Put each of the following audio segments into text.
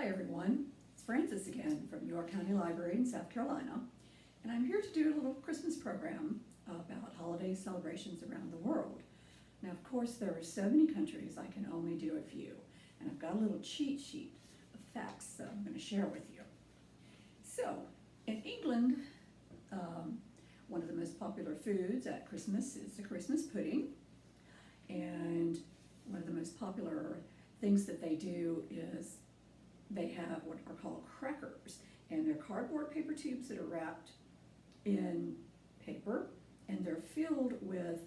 Hi everyone, it's Frances again from York County Library in South Carolina, and I'm here to do a little Christmas program about holiday celebrations around the world. Now, of course, there are so many countries, I can only do a few, and I've got a little cheat sheet of facts that I'm going to share with you. So, in England, one of the most popular foods at Christmas is the Christmas pudding, and one of the most popular things that they do is they have what are called crackers, and they're cardboard paper tubes that are wrapped in paper, and they're filled with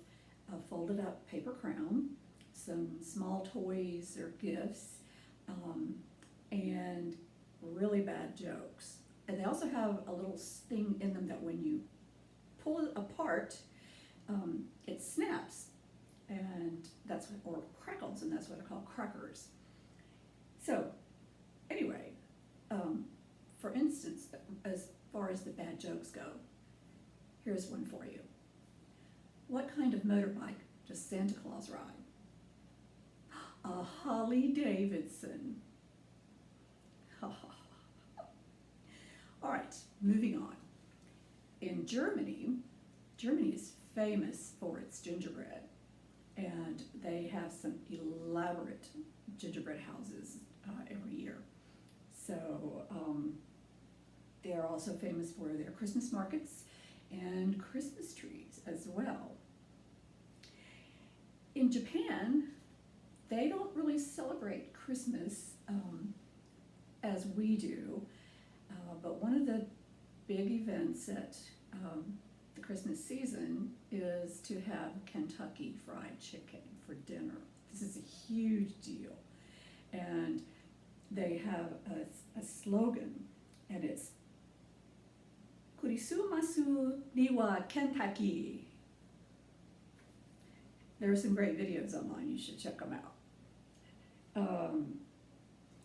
a folded up paper crown, some small toys or gifts, and really bad jokes. And they also have a little thing in them that when you pull it apart, it snaps, and that's what, or crackles, and that's what are called crackers. So anyway, for instance, as far as the bad jokes go, here's one for you. What kind of motorbike does Santa Claus ride? A Harley Davidson. All right, moving on. In Germany is famous for its gingerbread, and they have some elaborate gingerbread houses every year. So they are also famous for their Christmas markets and Christmas trees as well. In Japan, they don't really celebrate Christmas as we do, but one of the big events at the Christmas season is to have Kentucky Fried Chicken for dinner. This is a huge deal, and they have a slogan, and it's Kurisumasu ni wa Kentucky. There are some great videos online, you should check them out.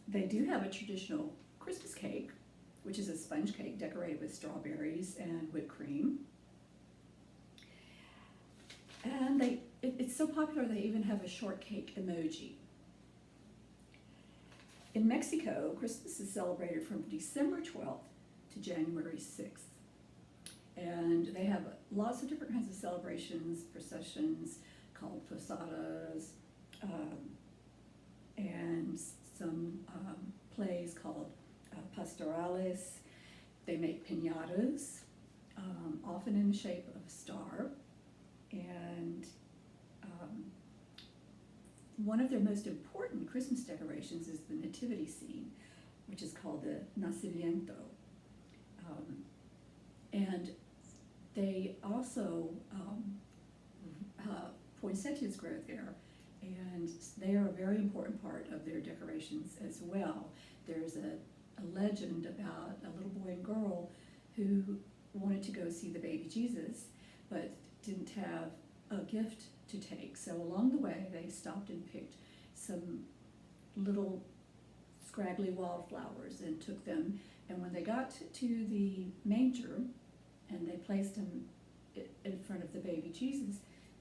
They do have a traditional Christmas cake, which is a sponge cake decorated with strawberries and whipped cream. And it's so popular they even have a shortcake emoji. In Mexico, Christmas is celebrated from December 12th to January 6th. And they have lots of different kinds of celebrations, processions called posadas, and some plays called pastorales. They make piñatas, often in the shape of a star. And one of their most important Christmas decorations is the nativity scene, which is called the nacimiento. And they also, poinsettias grow there, and they are a very important part of their decorations as well. There's a legend about a little boy and girl who wanted to go see the baby Jesus, but didn't have a gift to take. So along the way, they stopped and picked some little scraggly wildflowers and took them. And when they got to the manger and they placed him in front of the baby Jesus,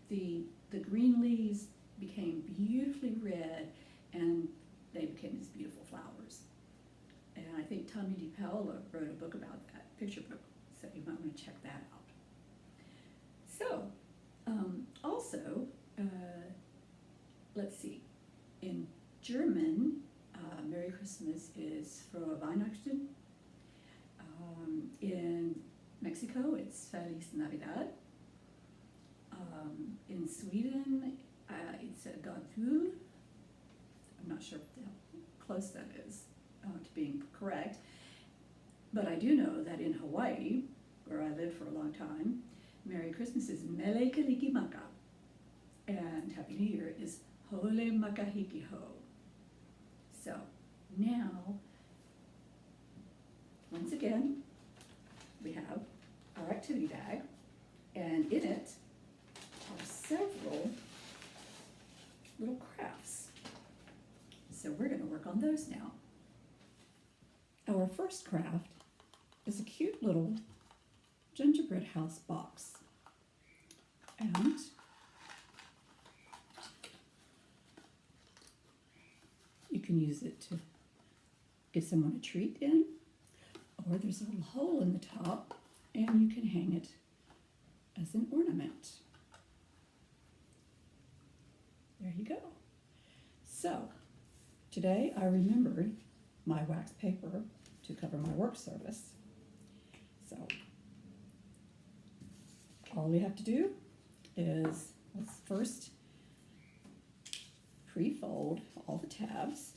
the green leaves became beautifully red, and they became these beautiful flowers. And I think Tommy DiPaola wrote a book about that, picture book, so you might want to check that out. So, also, let's see, in German, Merry Christmas is Frohe Weihnachten. In Mexico, it's Feliz Navidad. In Sweden, it's God Jul. I'm not sure how close that is to being correct, but I do know that in Hawaii, where I lived for a long time, Merry Christmas is Mele Kalikimaka, and Happy New Year is Hole Makahiki Ho. So now, once again, we have our activity bag, and in it are several little crafts. So we're going to work on those now. Our first craft is a cute little gingerbread house box. And you can use it to give someone a treat in, or there's a little hole in the top and you can hang it as an ornament. There you go. So, today I remembered my wax paper to cover my work surface. So, all we have to do is, let's first pre-fold all the tabs.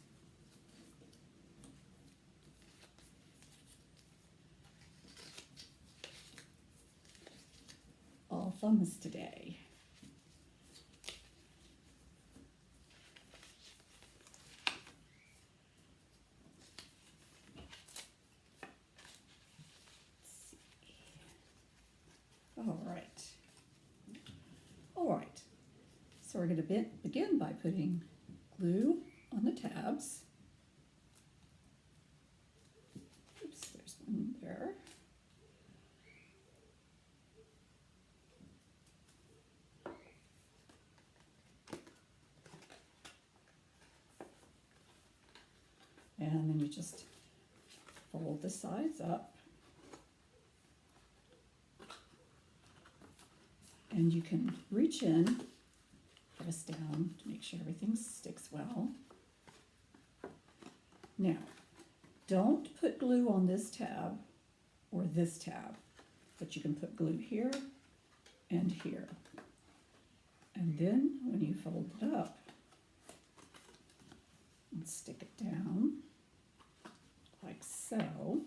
All thumbs today. All right. So we're going to begin by putting glue on the tabs. Oops, there's one there. And then you just fold the sides up. And you can reach in, press down to make sure everything sticks well. Now, don't put glue on this tab or this tab, but you can put glue here and here. And then when you fold it up and stick it down, like so.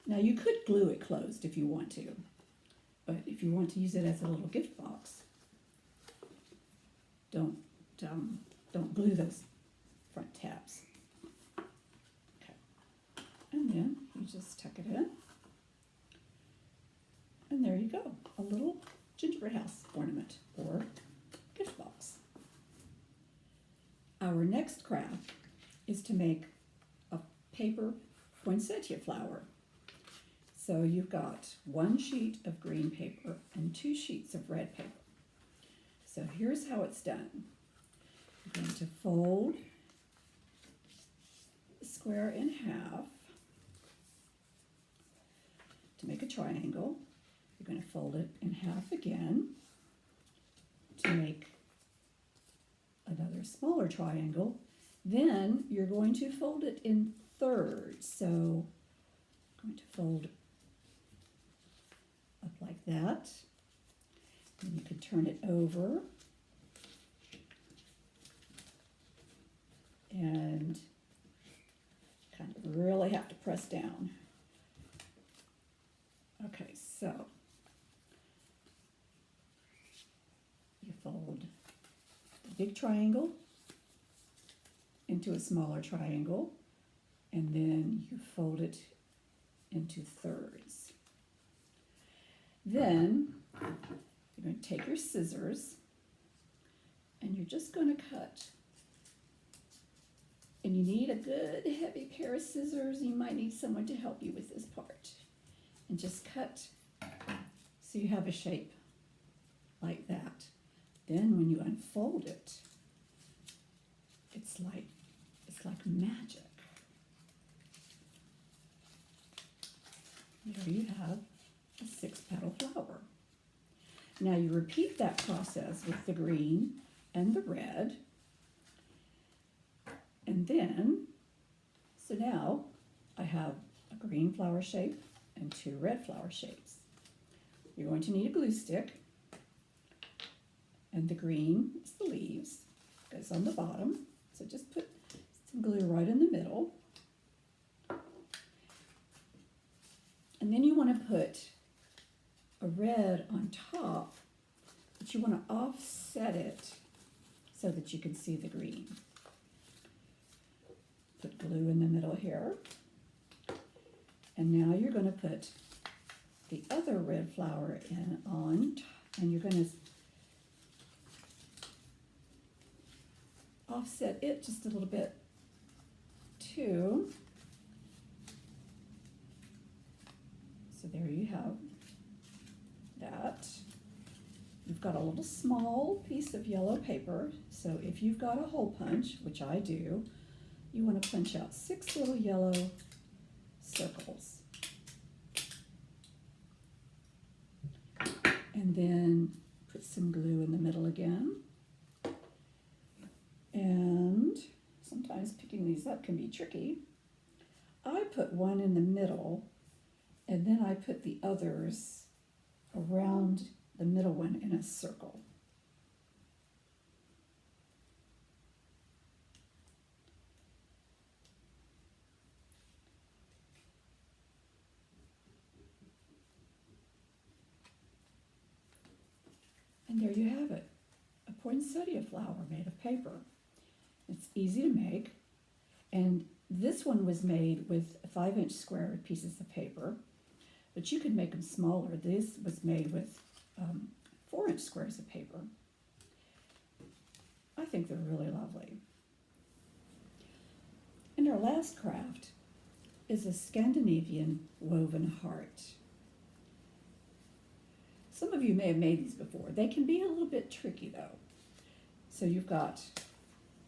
Now you could glue it closed if you want to, but if you want to use it as a little gift box, don't glue those front tabs. Okay, and then you just tuck it in, and there you go, a little gingerbread house ornament or gift box. Our next craft is to make a paper poinsettia flower. So you've got one sheet of green paper and 2 sheets of red paper. So here's how it's done. You're going to fold the square in half to make a triangle. You're going to fold it in half again to make another smaller triangle. Then you're going to fold it in thirds. So I'm going to fold up like that. And you can turn it over and kind of really have to press down. Okay, so you fold the big triangle into a smaller triangle, and then you fold it into thirds. Then you're going to take your scissors and you're just going to cut. And you need a good heavy pair of scissors. You might need someone to help you with this part. And just cut so you have a shape like that. Then when you unfold it, it's like magic. There you have a 6-petal flower. Now you repeat that process with the green and the red. And then, so now I have a green flower shape and 2 red flower shapes. You're going to need a glue stick. And the green is the leaves, goes on the bottom. So just put some glue right in the middle. And then you want to put a red on top, but you want to offset it so that you can see the green. Put glue in the middle here. And now you're going to put the other red flower on, and you're going to offset it just a little bit too. So there you have that. you've got a little small piece of yellow paper, so if you've got a hole punch, which I do, you want to punch out 6 little yellow circles. And then put some glue in the middle again. And sometimes picking these up can be tricky. I put one in the middle, and then I put the others around the middle one in a circle. And there you have it, a poinsettia flower made of paper. It's easy to make, and this one was made with 5-inch square pieces of paper, but you could make them smaller. This was made with 4-inch squares of paper. I think they're really lovely. And our last craft is a Scandinavian woven heart. Some of you may have made these before. They can be a little bit tricky though. So you've got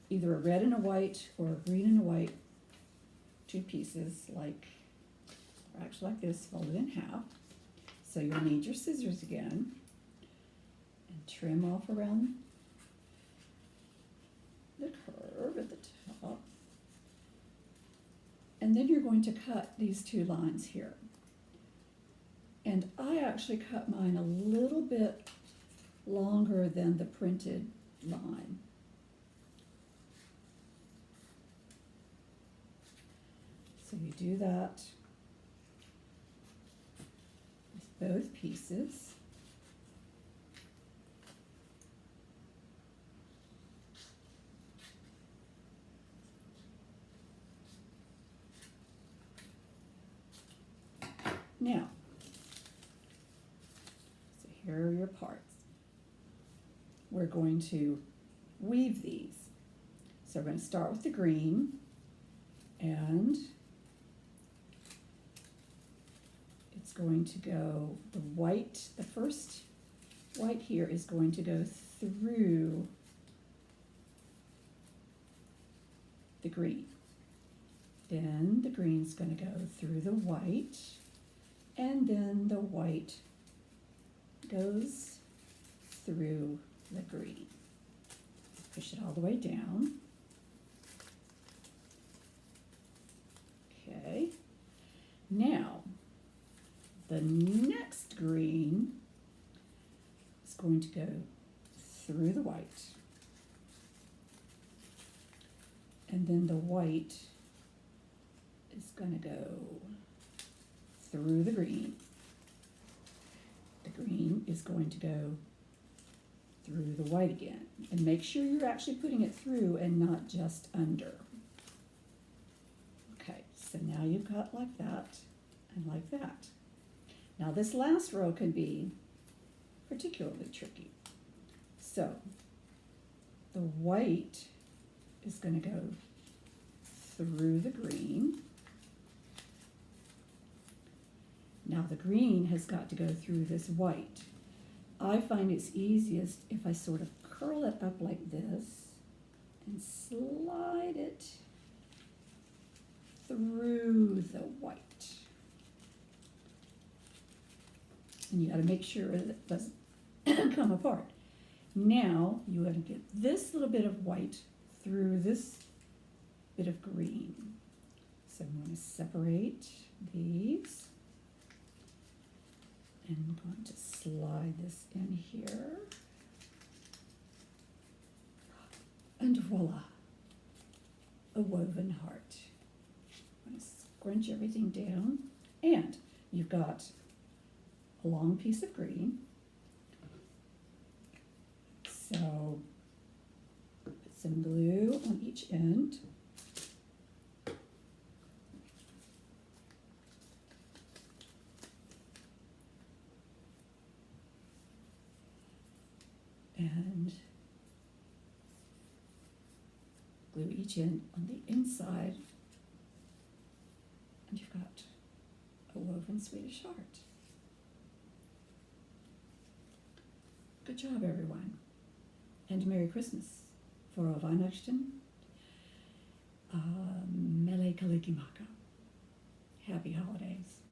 either a red and a white or a green and a white, 2 pieces actually like this, folded in half. So you'll need your scissors again and trim off around the curve at the top. And then you're going to cut these 2 lines here. And I actually cut mine a little bit longer than the printed line. So you do that with both pieces. Now, so here are your parts. We're going to weave these. So we're going to start with the green, and it's going to go, the white, the first white here is going to go through the green. Then the green's going to go through the white, and then the white goes through the green. Push it all the way down. Okay. Now, the next green is going to go through the white. And then the white is going to go through the green. The green is going to go through the white again. And make sure you're actually putting it through and not just under. Okay, so now you've got like that and like that. Now this last row can be particularly tricky. So the white is going to go through the green. Now the green has got to go through this white. I find it's easiest if I sort of curl it up like this and slide it through the white. And you got to make sure that it doesn't come apart. Now you want to get this little bit of white through this bit of green. So I'm going to separate these. And I'm going to slide this in here. And voila, a woven heart. I'm going to scrunch everything down. And you've got a long piece of green. So put some glue on each end. And glue each end on the inside, and you've got a woven Swedish heart. Good job, everyone. And Merry Christmas. For Weihnachten. Mele Kalikimaka.